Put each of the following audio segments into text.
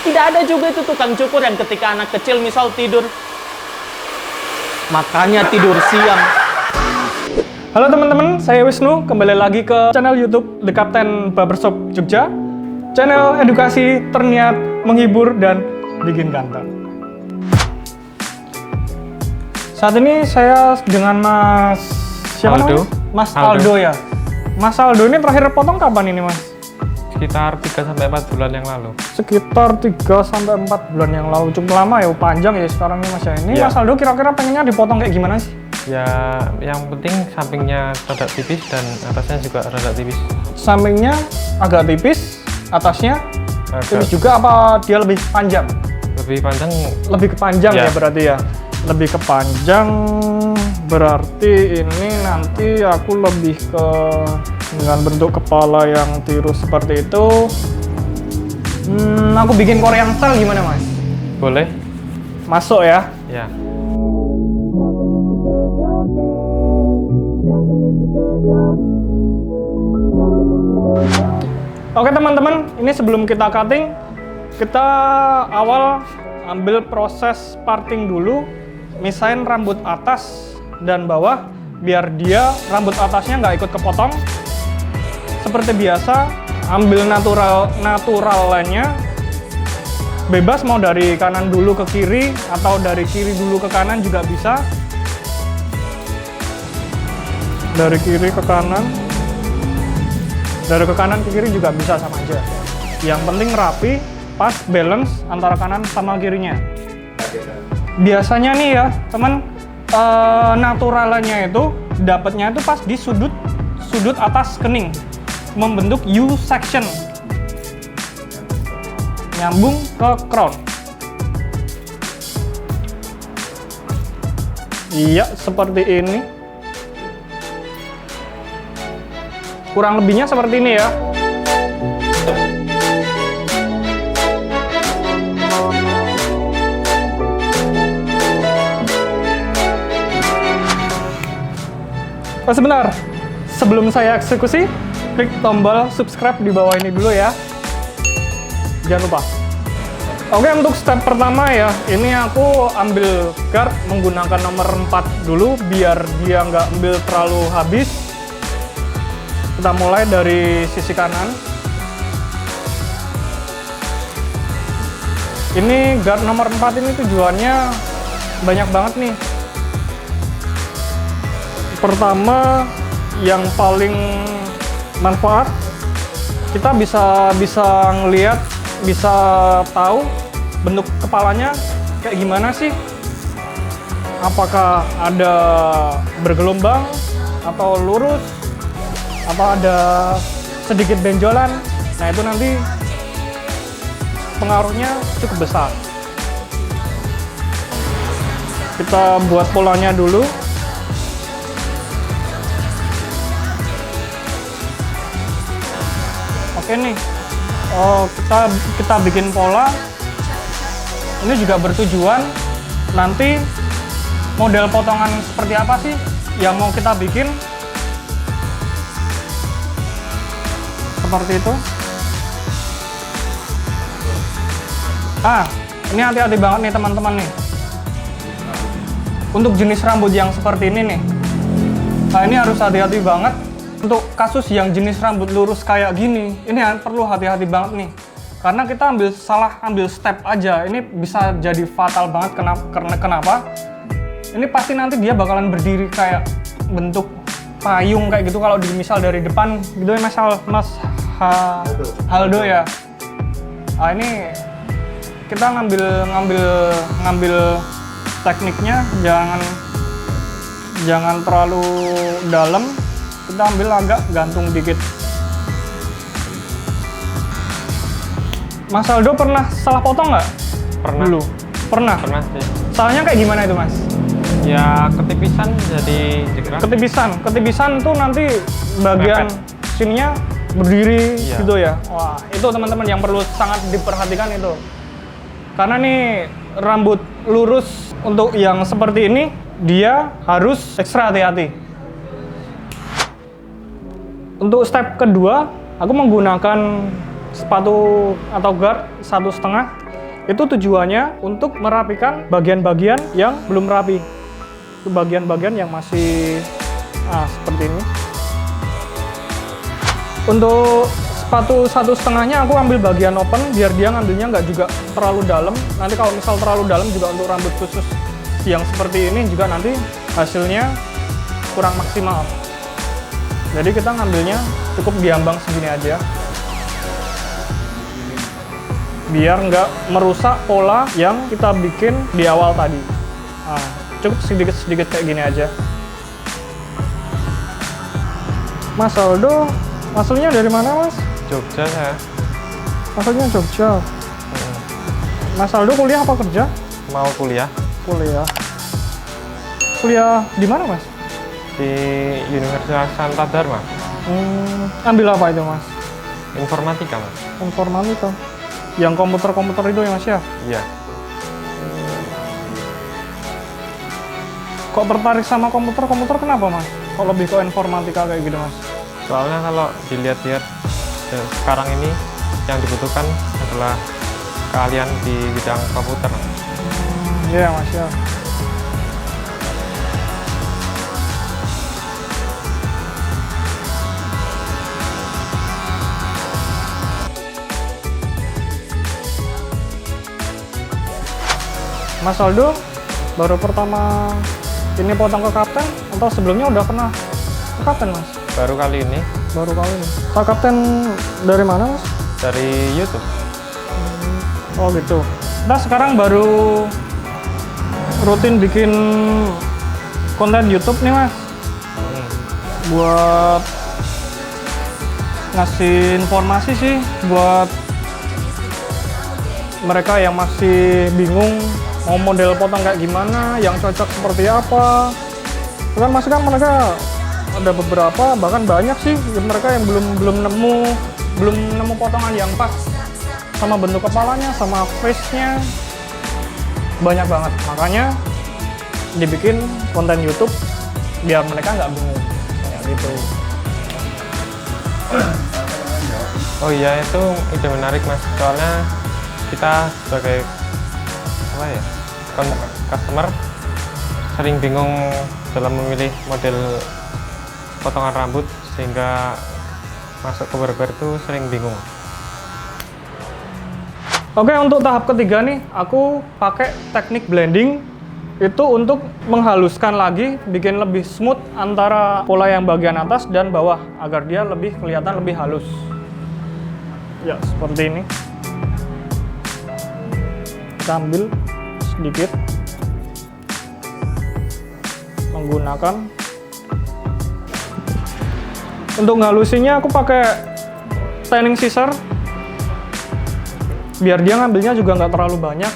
Tidak ada juga itu tukang cukur yang ketika anak kecil misal tidur, makanya tidur siang. Halo teman-teman, saya Wisnu, kembali lagi ke channel YouTube The Captain Barbershop Jogja. Channel edukasi terniat menghibur dan bikin ganteng. Saat ini saya dengan Mas siapa Aldo. namanya? Mas Aldo ya. Mas Aldo ini terakhir potong kapan ini, Mas? Sekitar 3-4 bulan yang lalu. Sekitar 3-4 bulan yang lalu. Cukup lama ya, panjang ya sekarang ini Mas ya. Ini Ya. Mas Aldo kira-kira pengennya dipotong kayak gimana sih? Ya, yang penting sampingnya rada tipis dan atasnya juga rada tipis. Sampingnya agak tipis, atasnya Agak tipis juga, apa dia lebih panjang? lebih panjang. Lebih ke panjang Ya. ya berarti ya. Lebih ke panjang berarti ini nanti aku lebih ke dengan bentuk kepala yang tirus seperti itu. Aku bikin Korean style gimana, Mas? Boleh? Masuk ya. Ya. Oke teman-teman, ini sebelum kita cutting, kita awal ambil proses parting dulu, misahin rambut atas dan bawah, biar dia rambut atasnya nggak ikut kepotong. Seperti biasa, ambil naturalnya, bebas mau dari kanan dulu ke kiri atau dari kiri dulu ke kanan juga bisa. Dari kiri ke kanan. Dari ke kanan ke kiri juga bisa sama aja. Yang penting rapi, pas balance antara kanan sama kirinya. Biasanya nih ya, teman, naturalannya itu dapatnya itu pas di sudut atas kening, membentuk U section, nyambung ke crown. Iya, seperti ini. Kurang lebihnya seperti ini ya. Sebentar, sebelum saya eksekusi, klik tombol subscribe di bawah ini dulu ya. Jangan lupa. Oke, untuk step pertama ya, ini aku ambil guard menggunakan nomor 4 dulu, biar dia nggak ambil terlalu habis. Kita mulai dari sisi kanan. Ini guard nomor 4 ini tujuannya banyak banget nih. Pertama, yang paling manfaat, kita bisa ngelihat, bisa tahu bentuk kepalanya kayak gimana sih. Apakah ada bergelombang atau lurus, apa ada sedikit benjolan. Nah, itu nanti pengaruhnya cukup besar. Kita buat polanya dulu. Oke nih. Oh, kita bikin pola. Ini juga bertujuan nanti model potongan seperti apa sih yang mau kita bikin. Seperti itu. Ini hati-hati banget nih teman-teman nih. Untuk jenis rambut yang seperti ini nih. Nah, ini harus hati-hati banget. Untuk kasus yang jenis rambut lurus kayak gini, ini perlu hati-hati banget nih. Karena kita salah ambil step aja, ini bisa jadi fatal banget. Kenapa? Ini pasti nanti dia bakalan berdiri kayak bentuk payung kayak gitu kalau misal dari depan gitu ya, Mas Aldo ya. Ini kita ngambil tekniknya, jangan terlalu dalam, kita ambil agak gantung dikit. Mas Aldo pernah salah potong nggak? Pernah. Dulu? Pernah sih. Salahnya kayak gimana itu, Mas? Ya, ketipisan jadi jegrang. Ketipisan tuh nanti bagian sininya berdiri Iya. gitu ya. Wah, itu teman-teman yang perlu sangat diperhatikan itu. Karena nih rambut lurus untuk yang seperti ini, dia harus ekstra hati-hati. Untuk step kedua, aku menggunakan sepatu atau guard 1,5 itu tujuannya untuk merapikan bagian-bagian yang belum rapi. Itu bagian-bagian yang masih seperti ini. Untuk sepatu 1,5-nya aku ambil bagian open biar dia ngambilnya nggak juga terlalu dalam. Nanti kalau misal terlalu dalam juga untuk rambut khusus yang seperti ini juga nanti hasilnya kurang maksimal. Jadi kita ngambilnya cukup diambang segini aja. Biar nggak merusak pola yang kita bikin di awal tadi. Nah, cukup sedikit-sedikit kayak gini aja. Mas Aldo, asalnya dari mana Mas? Jogja saya. Asalnya Jogja. Mas Aldo kuliah apa kerja? Mau kuliah Kuliah. Kuliah di mana Mas? di Universitas Santa Dharma. Ambil apa itu Mas? Informatika Mas. Informatika. Yang komputer-komputer itu ya Mas ya? Iya. Kok tertarik sama komputer kenapa Mas? Kok lebih ke informatika kayak gitu Mas? Soalnya kalau dilihat-lihat sekarang ini yang dibutuhkan adalah keahlian di bidang komputer. Iya Mas ya. Mas Aldo baru pertama ini potong ke kapten atau sebelumnya udah pernah ke kapten Mas? Baru kali ini. Baru kali ini. Pak kapten dari mana Mas? Dari YouTube. Oh gitu. Nah sekarang baru rutin bikin konten YouTube nih Mas. Buat ngasih informasi sih buat mereka yang masih bingung mau model potong kayak gimana, yang cocok seperti apa. Kan masih kan mereka ada beberapa, bahkan banyak sih mereka yang belum nemu potongan yang pas sama bentuk kepalanya, sama face-nya. Banyak banget. Makanya dibikin konten YouTube biar mereka nggak bingung kayak gitu. Oh iya, itu ide menarik Mas. Soalnya kita sebagai apa ya, customer sering bingung dalam memilih model potongan rambut, sehingga masuk ke barber itu sering bingung. Oke, untuk tahap ketiga nih, aku pakai teknik blending itu untuk menghaluskan lagi, bikin lebih smooth antara pola yang bagian atas dan bawah agar dia lebih kelihatan lebih halus. Ya, seperti ini. Kita ambil sedikit menggunakan. Untuk ngalusinnya aku pakai tanning scissor biar dia ngambilnya juga nggak terlalu banyak,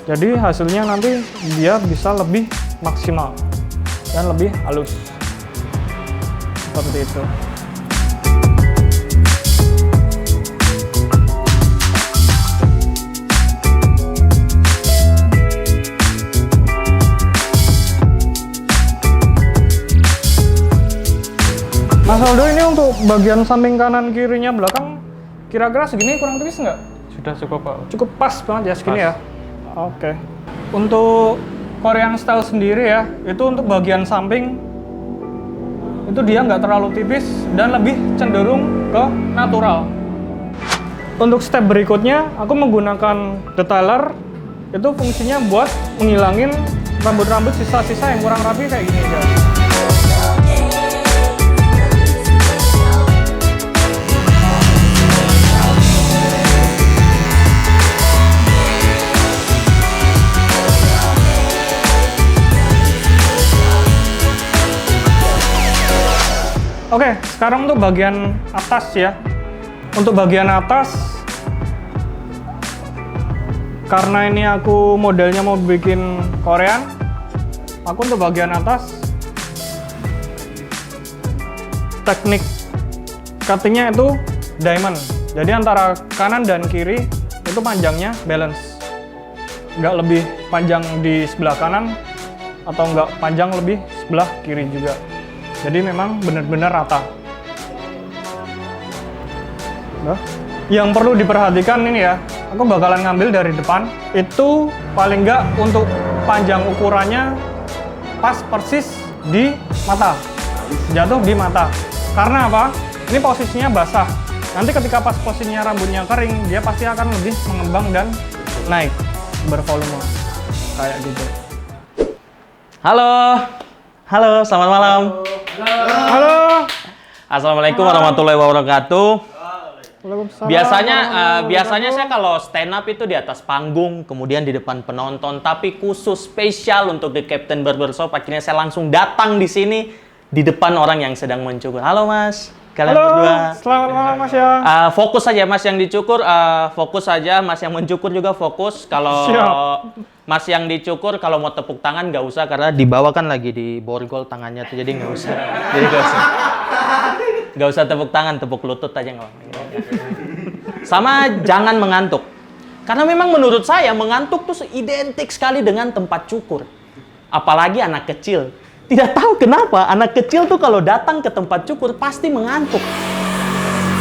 jadi hasilnya nanti dia bisa lebih maksimal dan lebih halus seperti itu. Mas Aldo, ini untuk bagian samping kanan kirinya belakang kira-kira segini kurang tipis nggak? Sudah cukup Pak. Cukup pas banget ya segini Pas. ya? Oke. Untuk Korean style sendiri ya, itu untuk bagian samping itu dia nggak terlalu tipis dan lebih cenderung ke natural. Untuk step berikutnya, aku menggunakan detailer. Itu fungsinya buat menghilangin rambut-rambut sisa-sisa yang kurang rapi kayak gini aja. Oke, sekarang untuk bagian atas ya. Untuk bagian atas, karena ini aku modelnya mau bikin Korean, aku untuk bagian atas teknik cuttingnya itu diamond. Jadi antara kanan dan kiri itu panjangnya balance. Nggak lebih panjang di sebelah kanan atau nggak panjang lebih sebelah kiri juga. Jadi memang benar-benar rata. Nah, yang perlu diperhatikan ini ya, aku bakalan ngambil dari depan. Itu paling nggak untuk panjang ukurannya pas persis di mata, jatuh di mata. Karena apa? Ini posisinya basah. Nanti ketika pas posisinya rambutnya kering, dia pasti akan lebih mengembang dan naik, bervolume. Kayak gitu. Halo. Halo, selamat malam. Halo. Assalamualaikum warahmatullahi wabarakatuh. Waalaikumsalam. Biasanya saya kalau stand up itu di atas panggung, kemudian di depan penonton. Tapi khusus spesial untuk The Captain Barbershop, akhirnya saya langsung datang di sini di depan orang yang sedang mencukur. Halo Mas, kalian Halo, berdua. selamat malam Mas ya. Fokus saja Mas yang dicukur, fokus saja. Mas yang mencukur juga fokus. Kalau Siap. Mas yang dicukur, kalau mau tepuk tangan nggak usah karena di bawah kan lagi di borgol tangannya tuh, jadi nggak usah. Jadi nggak usah tepuk tangan, tepuk lutut aja nggak apa-apa. Sama jangan mengantuk. Karena memang menurut saya mengantuk tuh identik sekali dengan tempat cukur. Apalagi anak kecil. Tidak tahu kenapa anak kecil tuh kalau datang ke tempat cukur pasti mengantuk.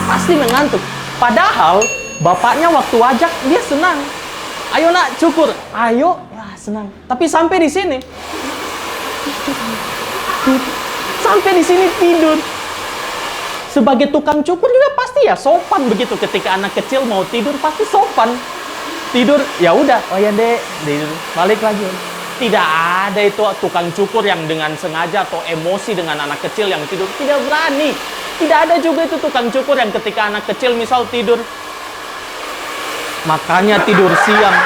Pasti mengantuk. Padahal bapaknya waktu ajak dia senang. Ayo nak cukur. Ayo, wah senang. Tapi sampai di sini tidur. Sebagai tukang cukur juga pasti ya sopan begitu, ketika anak kecil mau tidur pasti sopan. Tidur, ya udah, oh ya Dek, tidur, balik lagi. Tidak ada itu tukang cukur yang dengan sengaja atau emosi dengan anak kecil yang tidur. Tidak berani. Tidak ada juga itu tukang cukur yang ketika anak kecil misal tidur, makanya tidur siang.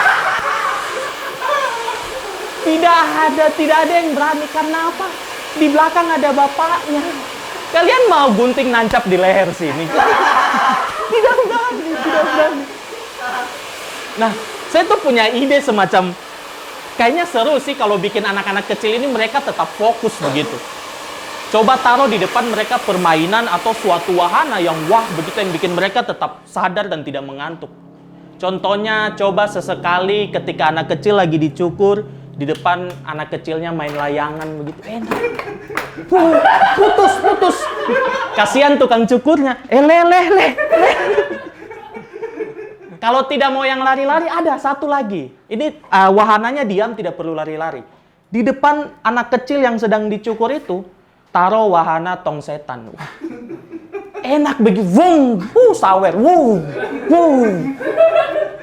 Tidak ada yang berani. Karena apa? Di belakang ada bapaknya. Kalian mau gunting nancap di leher sini? Tidak berani. Nah, saya tuh punya ide semacam, kayaknya seru sih kalau bikin anak-anak kecil ini mereka tetap fokus begitu. Coba taruh di depan mereka permainan atau suatu wahana yang wah begitu, yang bikin mereka tetap sadar dan tidak mengantuk. Contohnya, coba sesekali ketika anak kecil lagi dicukur, di depan anak kecilnya main layangan begitu, enak. Putus. Kasihan tukang cukurnya. Leh. Kalau tidak mau yang lari-lari, ada satu lagi. Ini wahananya diam, tidak perlu lari-lari. Di depan anak kecil yang sedang dicukur itu, taruh wahana tong setan. Enak begitu. Sawer.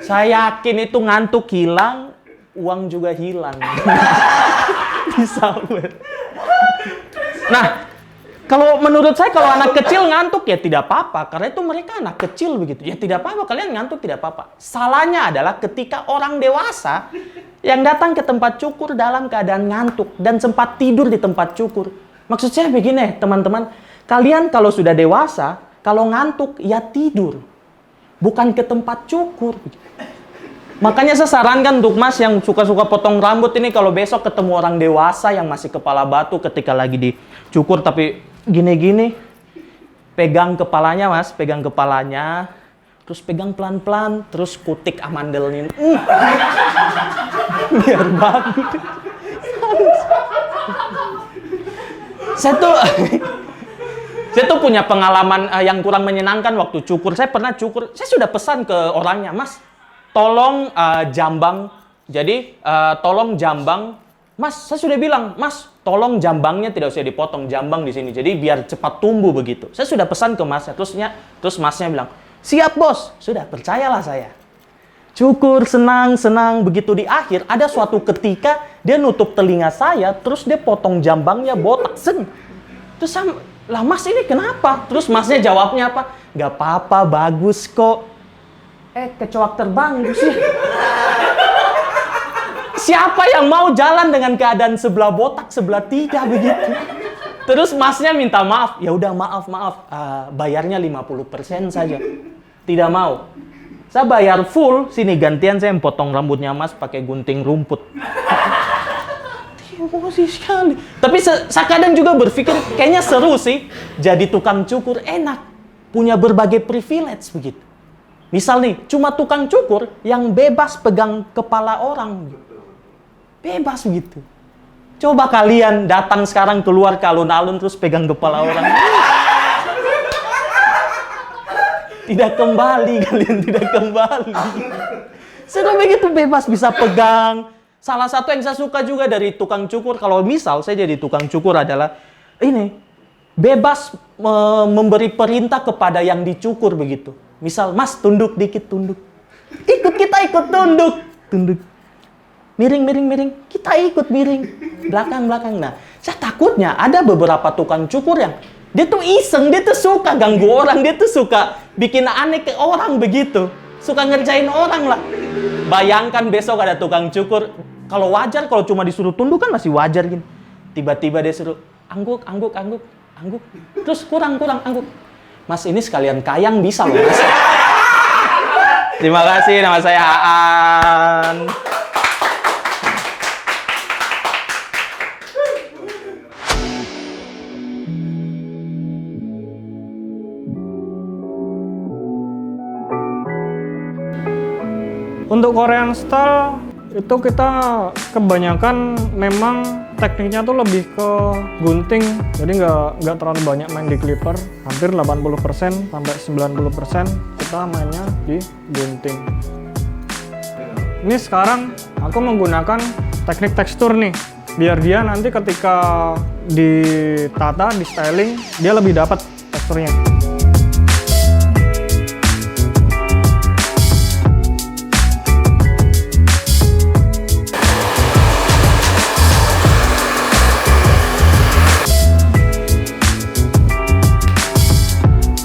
Saya yakin itu ngantuk hilang, uang juga hilang. Disawer. Nah, kalau menurut saya kalau anak kecil ngantuk ya tidak apa-apa, karena itu mereka anak kecil begitu. Ya tidak apa-apa, kalian ngantuk tidak apa-apa. Salahnya adalah ketika orang dewasa yang datang ke tempat cukur dalam keadaan ngantuk dan sempat tidur di tempat cukur. Maksud saya begini, teman-teman, kalian kalau sudah dewasa, kalau ngantuk ya tidur, bukan ke tempat cukur. Makanya saya sarankan untuk Mas yang suka-suka potong rambut ini, kalau besok ketemu orang dewasa yang masih kepala batu ketika lagi dicukur tapi gini-gini, pegang kepalanya Mas, pegang kepalanya, terus pegang pelan-pelan, terus kutik amandelnya. Biar bagus. Saya tuh punya pengalaman yang kurang menyenangkan waktu cukur. Saya pernah cukur, saya sudah pesan ke orangnya, Mas, tolong jambang. Jadi tolong jambang. Mas, saya sudah bilang, Mas, tolong jambangnya tidak usah dipotong, jambang di sini. Jadi biar cepat tumbuh begitu. Saya sudah pesan ke Masnya. Terus Masnya bilang, siap Bos. Sudah, percayalah saya. Cukur senang begitu di akhir ada suatu ketika dia nutup telinga saya, terus dia potong jambangnya botak sen. Terus saya, lah Mas ini kenapa? Terus Masnya jawabnya apa? Gak apa-apa, bagus kok. Kecoak terbang sih. Siapa yang mau jalan dengan keadaan sebelah botak, sebelah tidak begitu? Terus Masnya minta maaf. Ya udah maaf. Bayarnya 50% saja. Tidak mau. Saya bayar full, sini gantian saya potong rambutnya Mas pakai gunting rumput. Emosi sekali. Tapi saya kadang juga berpikir kayaknya seru sih jadi tukang cukur, enak. Punya berbagai privilege begitu. Misal nih, cuma tukang cukur yang bebas pegang kepala orang. Bebas begitu. Coba kalian datang sekarang keluar ke alun-alun terus pegang kepala orang. Tidak kembali, kalian tidak kembali. Sudah begitu bebas, bisa pegang. Salah satu yang saya suka juga dari tukang cukur, kalau misal saya jadi tukang cukur adalah ini, bebas memberi perintah kepada yang dicukur begitu. Misal, Mas tunduk dikit, tunduk. Kita ikut tunduk. Tunduk. Miring, miring, miring. Kita ikut miring. Belakang, belakang. Nah, saya takutnya ada beberapa tukang cukur yang dia tuh iseng, dia tuh suka ganggu orang, dia tuh suka bikin aneh ke orang begitu. Suka ngerjain orang lah. Bayangkan besok ada tukang cukur, kalau wajar, kalau cuma disuruh tunduk kan masih wajar gini. Tiba-tiba dia suruh, angguk, angguk, angguk, angguk. Terus kurang, angguk. Mas, ini sekalian kayang bisa loh, Mas. Terima kasih, nama saya Aan. Untuk Korean style itu kita kebanyakan memang tekniknya tuh lebih ke gunting, jadi nggak terlalu banyak main di clipper. Hampir 80% sampai 90% kita mainnya di gunting. Ini sekarang aku menggunakan teknik tekstur nih, biar dia nanti ketika ditata, di styling, dia lebih dapat teksturnya.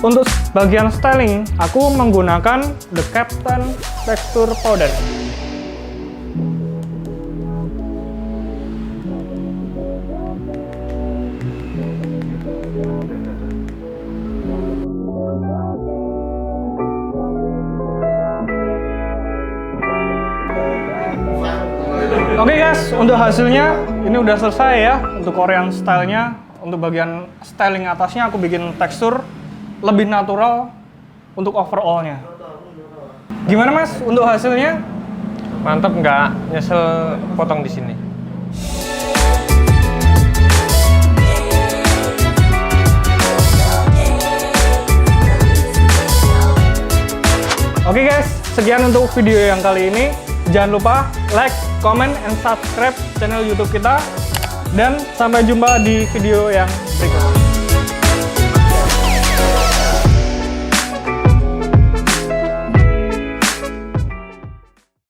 Untuk bagian styling, aku menggunakan The Captain Texture Powder. Oke guys, untuk hasilnya ini udah selesai ya untuk Korean style-nya. Untuk bagian styling atasnya aku bikin tekstur lebih natural untuk overall-nya. Gimana Mas untuk hasilnya? Mantap, nggak nyesel potong di sini. Oke guys, sekian untuk video yang kali ini. Jangan lupa like, comment, and subscribe channel YouTube kita. Dan sampai jumpa di video yang berikutnya.